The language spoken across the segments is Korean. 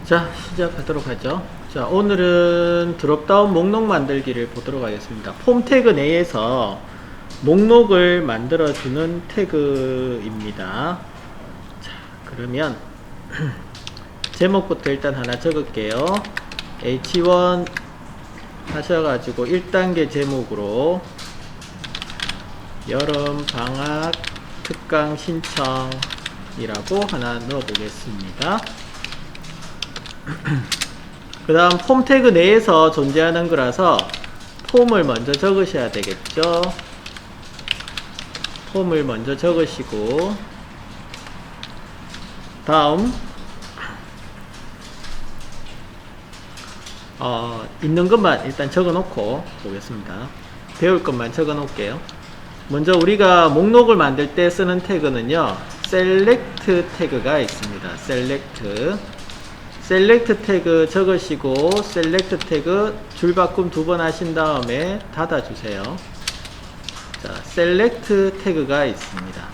자, 시작하도록 하죠. 자, 오늘은 드롭다운 목록 만들기를 보도록 하겠습니다. 폼 태그 내에서 목록을 만들어주는 태그입니다. 자, 그러면 제목부터 일단 하나 적을게요. H1 하셔가지고 1단계 제목으로 여름방학 특강 신청이라고 하나 넣어보겠습니다. 그 다음 폼 태그 내에서 존재하는 거라서 폼을 먼저 적으셔야 되겠죠. 폼을 먼저 적으시고 다음 있는 것만 일단 적어 놓고 보겠습니다. 배울 것만 적어 놓을게요. 먼저 우리가 목록을 만들 때 쓰는 태그는요, select 태그가 있습니다. select 태그 적으시고 select 태그 줄바꿈 2번 하신 다음에 닫아주세요. 자, select 태그가 있습니다.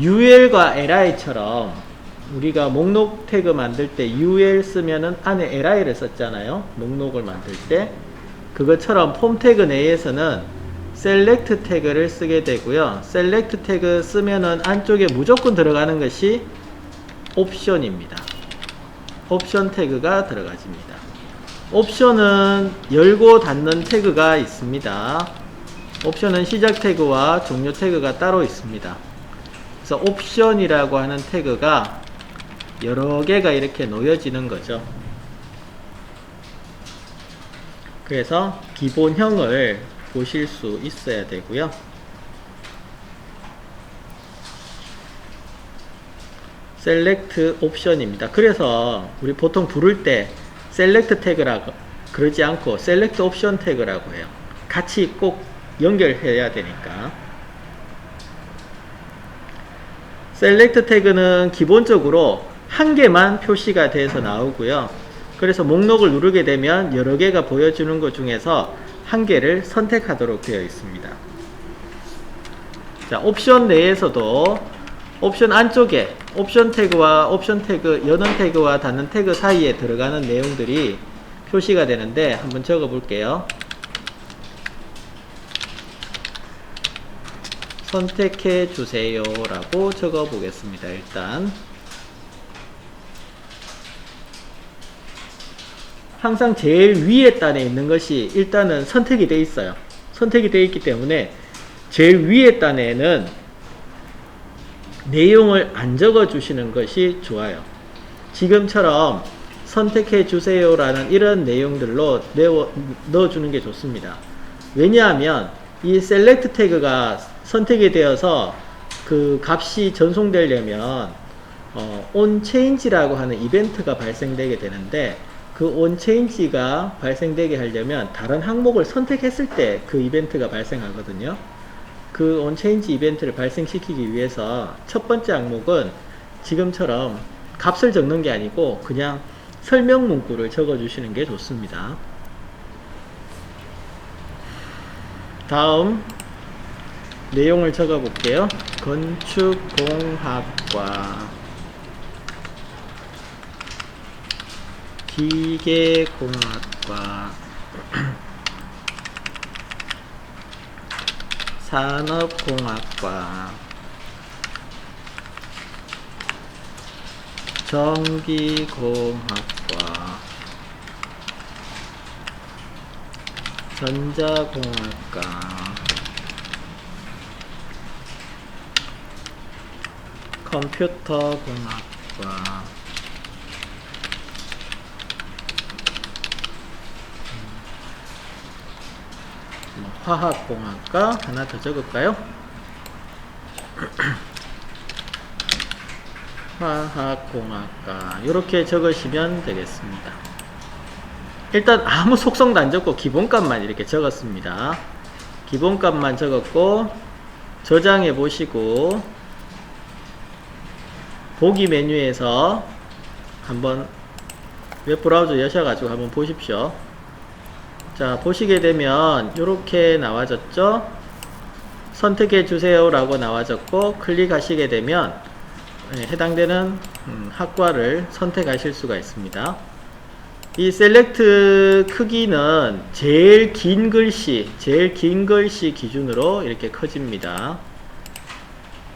ul과 li처럼 우리가 목록 태그 만들 때 ul 쓰면은 안에 li를 썼잖아요. 목록을 만들 때 그것처럼 폼 태그 내에서는 select 태그를 쓰게 되고요. select 태그 쓰면은 안쪽에 무조건 들어가는 것이 옵션입니다. 옵션 태그가 들어가집니다. 옵션은 열고 닫는 태그가 있습니다. 옵션은 시작 태그와 종료 태그가 따로 있습니다. 그래서 옵션이라고 하는 태그가 여러 개가 이렇게 놓여지는 거죠. 그래서 기본형을 보실 수 있어야 되고요. select 옵션입니다. 그래서 우리 보통 부를 때 select 태그라고 그러지 않고 select 옵션 태그라고 해요. 같이 꼭 연결해야 되니까. select 태그는 기본적으로 한 개만 표시가 돼서 나오고요. 그래서 목록을 누르게 되면 여러 개가 보여주는 것 중에서 한 개를 선택하도록 되어 있습니다. 자, 옵션 내에서도 옵션 안쪽에 옵션 태그와 옵션 태그, 여는 태그와 닫는 태그 사이에 들어가는 내용들이 표시가 되는데 한번 적어 볼게요. 선택해 주세요 라고 적어 보겠습니다. 일단 항상 제일 위에 단에 있는 것이 일단은 선택이 되어 있어요. 선택이 되어 있기 때문에 제일 위에 단에는 내용을 안 적어 주시는 것이 좋아요. 지금처럼 선택해 주세요 라는 이런 내용들로 넣어 주는 게 좋습니다. 왜냐하면 이 select 태그가 선택이 되어서 그 값이 전송되려면 onChange라고 하는 이벤트가 발생되게 되는데 그 onChange가 발생되게 하려면 다른 항목을 선택했을 때 그 이벤트가 발생하거든요. 그 onChange 이벤트를 발생시키기 위해서 첫 번째 항목은 지금처럼 값을 적는 게 아니고 그냥 설명 문구를 적어 주시는 게 좋습니다. 다음 내용을 적어 볼게요. 건축공학과, 기계공학과, 산업공학과, 전기공학과, 전자공학과, 컴퓨터공학과, 화학공학과 하나 더 적을까요? 화학공학과 이렇게 적으시면 되겠습니다. 일단 아무 속성도 안 적고 기본값만 이렇게 적었습니다. 기본값만 적었고 저장해 보시고 보기 메뉴에서 한번 웹브라우저 여셔가지고 한번 보십시오. 자, 보시게 되면 이렇게 나와졌죠. 선택해 주세요 라고 나와졌고 클릭하시게 되면 해당되는 학과를 선택하실 수가 있습니다. 이 셀렉트 크기는 제일 긴 글씨 기준으로 이렇게 커집니다.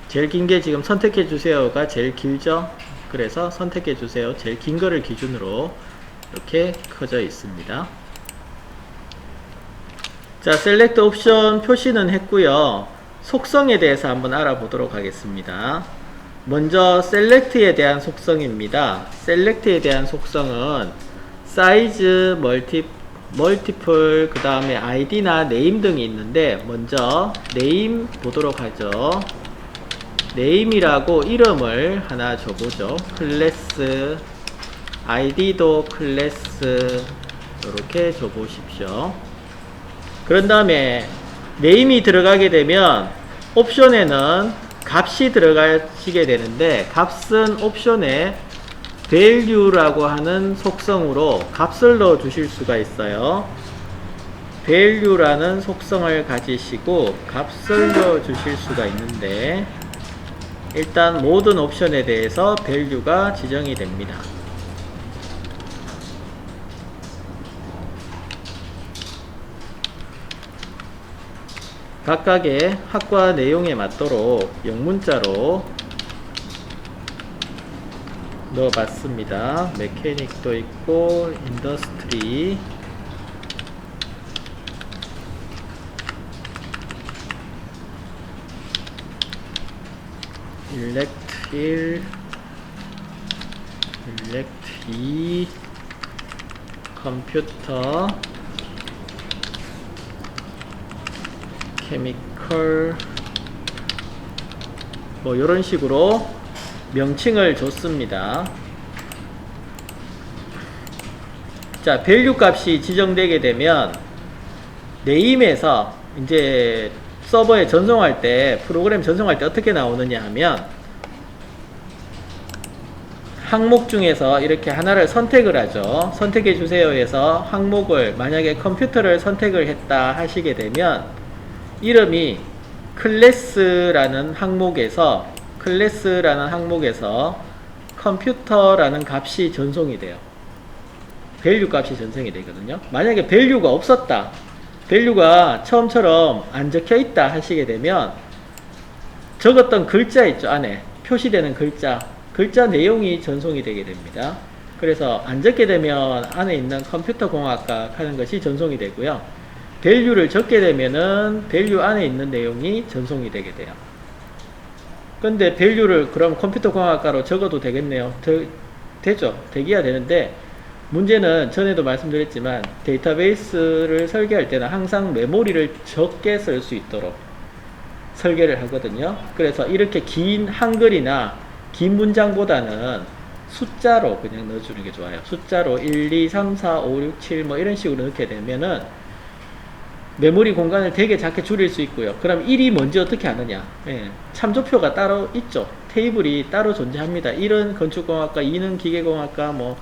제일 긴 게 지금 선택해 주세요가 제일 길죠. 그래서 선택해 주세요 제일 긴 거를 기준으로 이렇게 커져 있습니다. 자, 셀렉트 옵션 표시는 했고요. 속성에 대해서 한번 알아보도록 하겠습니다. 먼저 셀렉트에 대한 속성입니다. 셀렉트에 대한 속성은 사이즈, 멀티플, 그 다음에 아이디나 네임 등이 있는데, 먼저 네임 보도록 하죠. 네임이라고 이름을 하나 줘보죠. 클래스, 아이디도 클래스 이렇게 줘보십시오. 그런 다음에 네임이 들어가게 되면 옵션에는 값이 들어가시게 되는데, 값은 옵션에 value라고 하는 속성으로 값을 넣어 주실 수가 있어요. value라는 속성을 가지시고 값을 넣어 주실 수가 있는데, 일단 모든 옵션에 대해서 value가 지정이 됩니다. 각각의 학과 내용에 맞도록 영문자로 넣어봤습니다. 메케닉도 있고, 인더스트리, 일렉트 1, 일렉트 2, 컴퓨터, 케미컬, 뭐 이런 식으로 명칭을 줬습니다. 자, 밸류 값이 지정되게 되면 네임에서 이제 서버에 전송할 때, 프로그램 전송할 때 어떻게 나오느냐 하면, 항목 중에서 이렇게 하나를 선택을 하죠. 선택해 주세요에서 항목을, 만약에 컴퓨터를 선택을 했다 하시게 되면 이름이 클래스라는 항목에서 컴퓨터라는 값이 전송이 돼요. 밸류 값이 전송이 되거든요. 만약에 밸류가 없었다, 밸류가 처음처럼 안 적혀 있다 하시게 되면 적었던 글자 있죠, 안에 표시되는 글자 내용이 전송이 되게 됩니다. 그래서 안 적게 되면 안에 있는 컴퓨터 공학과 하는 것이 전송이 되고요. 밸류를 적게 되면은 밸류 안에 있는 내용이 전송이 되게 돼요. 근데 밸류를 그럼 컴퓨터 공학과로 적어도 되겠네요. 되죠. 되기야 되는데, 문제는 전에도 말씀드렸지만 데이터베이스를 설계할 때는 항상 메모리를 적게 쓸 수 있도록 설계를 하거든요. 그래서 이렇게 긴 한글이나 긴 문장보다는 숫자로 그냥 넣어주는 게 좋아요. 숫자로 1, 2, 3, 4, 5, 6, 7 뭐 이런 식으로 넣게 되면은 메모리 공간을 되게 작게 줄일 수 있고요. 그럼 1이 뭔지 어떻게 아느냐? 참조표가 따로 있죠. 테이블이 따로 존재합니다. 1은 건축공학과, 2는 기계공학과, 뭐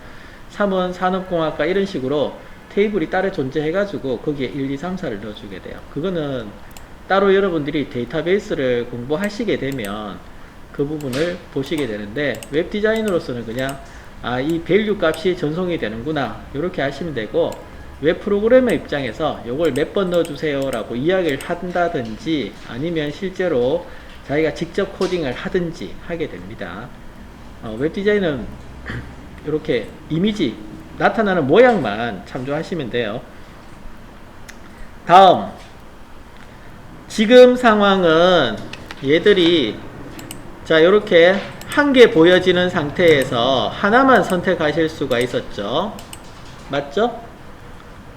3은 산업공학과 이런 식으로 테이블이 따로 존재해가지고 거기에 1, 2, 3, 4를 넣어주게 돼요. 그거는 따로 여러분들이 데이터베이스를 공부하시게 되면 그 부분을 보시게 되는데, 웹 디자인으로서는 그냥 이 밸류 값이 전송이 되는구나 이렇게 하시면 되고, 웹 프로그래머 입장에서 요걸 몇 번 넣어주세요 라고 이야기를 한다든지 아니면 실제로 자기가 직접 코딩을 하든지 하게 됩니다. 웹 디자인은 이렇게 이미지 나타나는 모양만 참조하시면 돼요. 다음, 지금 상황은 얘들이 자 이렇게 한 개 보여지는 상태에서 하나만 선택하실 수가 있었죠. 맞죠?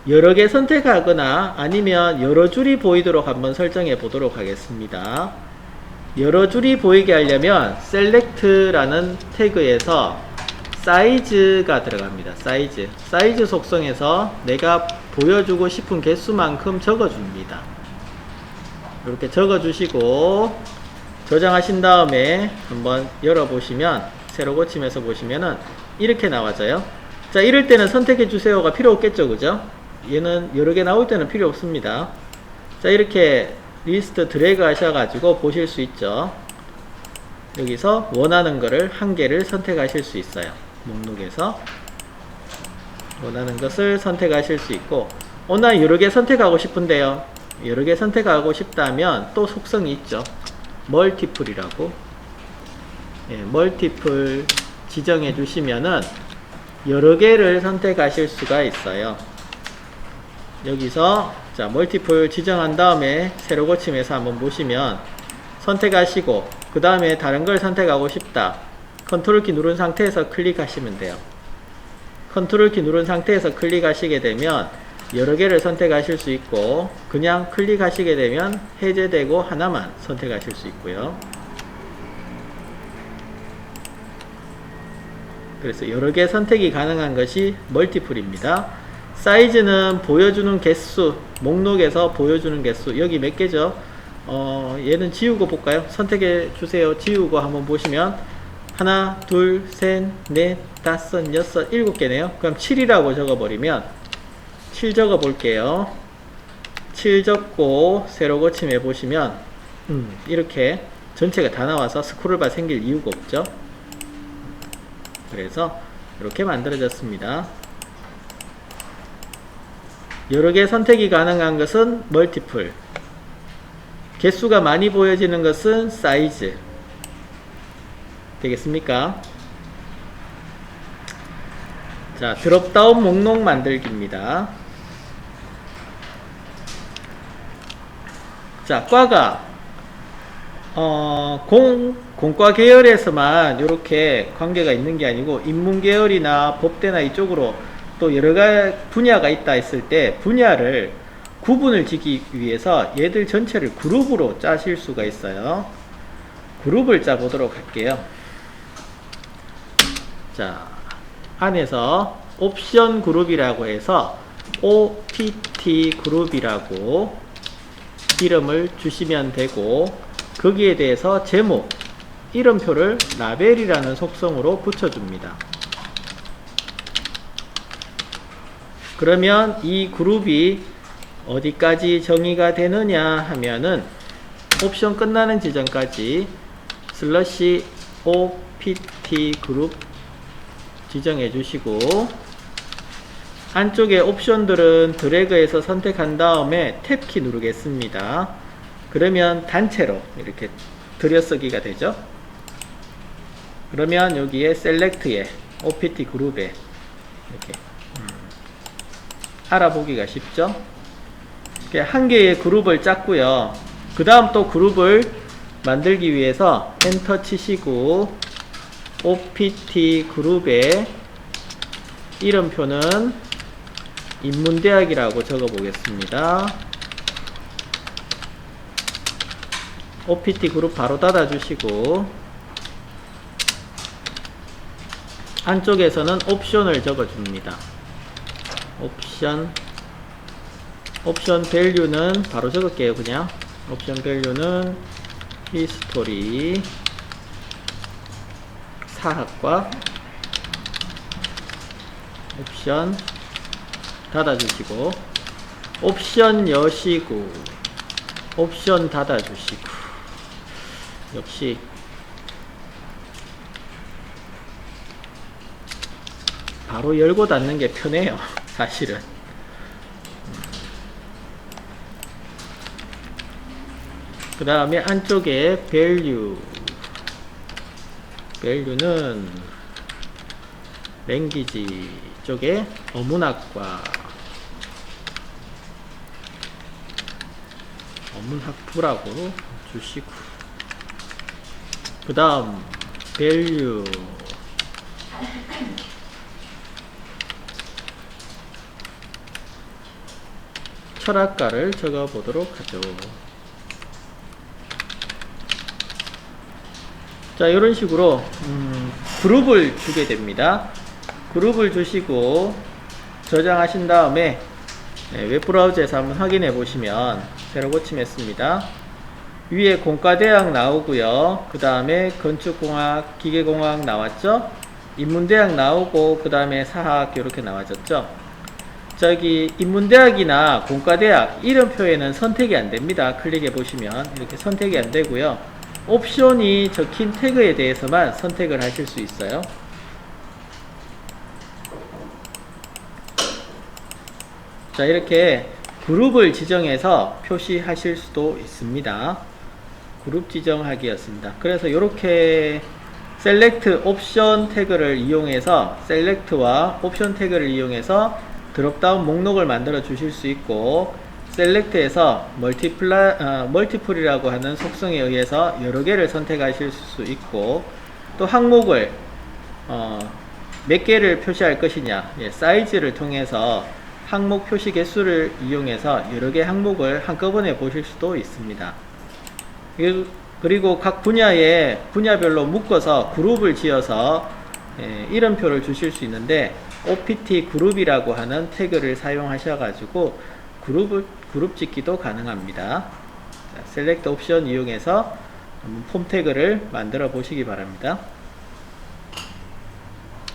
여러 개 선택하거나 아니면 여러 줄이 보이도록 한번 설정해 보도록 하겠습니다. 여러 줄이 보이게 하려면 select라는 태그에서 사이즈가 들어갑니다. 사이즈 속성에서 내가 보여주고 싶은 개수만큼 적어줍니다. 이렇게 적어주시고 저장하신 다음에 한번 열어보시면, 새로 고침해서 보시면은 이렇게 나와져요. 자, 이럴 때는 선택해 주세요가 필요 없겠죠, 그죠? 얘는 여러 개 나올 때는 필요 없습니다. 자, 이렇게 리스트 드래그 하셔가지고 보실 수 있죠. 여기서 원하는 거를 한 개를 선택하실 수 있어요. 목록에서 원하는 것을 선택하실 수 있고, 나 여러 개 선택하고 싶은데요. 여러 개 선택하고 싶다면 또 속성이 있죠. 멀티플이라고. 멀티플 지정해 주시면은 여러 개를 선택하실 수가 있어요. 여기서 자 멀티플 지정한 다음에 새로 고침해서 한번 보시면 선택하시고 그 다음에 다른 걸 선택하고 싶다. 컨트롤 키 누른 상태에서 클릭하시면 돼요. 컨트롤 키 누른 상태에서 클릭하시게 되면 여러 개를 선택하실 수 있고, 그냥 클릭하시게 되면 해제되고 하나만 선택하실 수 있고요. 그래서 여러 개 선택이 가능한 것이 멀티플입니다. 사이즈는 보여주는 개수, 목록에서 보여주는 개수, 여기 몇 개죠? 얘는 지우고 볼까요? 선택해 주세요. 지우고 한번 보시면 하나, 둘, 셋, 넷, 다섯, 여섯, 일곱 개네요. 그럼 7이라고 적어버리면 7 적어 볼게요. 7 적고 새로 고침해 보시면 이렇게 전체가 다 나와서 스크롤바 생길 이유가 없죠. 그래서 이렇게 만들어졌습니다. 여러 개 선택이 가능한 것은 멀티플, 개수가 많이 보여지는 것은 사이즈 되겠습니까? 자, 드롭다운 목록 만들기입니다. 자, 과가 공과 계열에서만 이렇게 관계가 있는 게 아니고 인문 계열이나 법대나 이쪽으로 또 여러 가지 분야가 있다 했을 때 분야를 구분을 지기 위해서 얘들 전체를 그룹으로 짜실 수가 있어요. 그룹을 짜 보도록 할게요. 자, 안에서 옵션 그룹이라고 해서 OPT 그룹이라고 이름을 주시면 되고, 거기에 대해서 제목, 이름표를 라벨이라는 속성으로 붙여줍니다. 그러면 이 그룹이 어디까지 정의가 되느냐 하면은 옵션 끝나는 지점까지 슬러시 OPT 그룹 지정해 주시고, 안쪽에 옵션들은 드래그해서 선택한 다음에 탭키 누르겠습니다. 그러면 단체로 이렇게 들여쓰기가 되죠. 그러면 여기에 셀렉트에 OPT 그룹에 이렇게 알아보기가 쉽죠. 한 개의 그룹을 짰고요. 그 다음 또 그룹을 만들기 위해서 엔터 치시고 OPT 그룹의 이름표는 인문대학이라고 적어 보겠습니다. OPT 그룹 바로 닫아 주시고 안쪽에서는 옵션을 적어 줍니다. 옵션 밸류는 바로 적을게요. 그냥 옵션 밸류는 히스토리 사학과 옵션 닫아주시고 옵션 여시고 옵션 닫아주시고, 역시 바로 열고 닫는 게 편해요. 사실은 그 다음에 안쪽에 밸류는 랭귀지 쪽에 어문학과 어문학부라고 주시고, 그 다음 밸류 철학과를 적어 보도록 하죠. 자, 이런 식으로 그룹을 주게 됩니다. 그룹을 주시고 저장하신 다음에 웹브라우저에서 한번 확인해 보시면 새로 고침했습니다. 위에 공과대학 나오고요. 그 다음에 건축공학, 기계공학 나왔죠. 인문대학 나오고 그 다음에 사학 이렇게 나와졌죠. 저기 인문대학이나 공과대학 이름표에는 선택이 안됩니다. 클릭해 보시면 이렇게 선택이 안되고요. 옵션이 적힌 태그에 대해서만 선택을 하실 수 있어요. 자, 이렇게 그룹을 지정해서 표시하실 수도 있습니다. 그룹 지정하기였습니다. 그래서 이렇게 셀렉트 옵션 태그를 이용해서 셀렉트와 옵션 태그를 이용해서 드롭다운 목록을 만들어 주실 수 있고, 셀렉트에서 멀티플이라고 하는 속성에 의해서 여러 개를 선택하실 수 있고, 또 항목을 몇 개를 표시할 것이냐, 사이즈를 통해서 항목 표시 개수를 이용해서 여러 개 항목을 한꺼번에 보실 수도 있습니다. 그리고 각 분야별로 묶어서 그룹을 지어서 이름표를 주실 수 있는데, OPT 그룹이라고 하는 태그를 사용하셔가지고 그룹 짓기도 가능합니다. 셀렉트 옵션 이용해서 폼 태그를 만들어 보시기 바랍니다.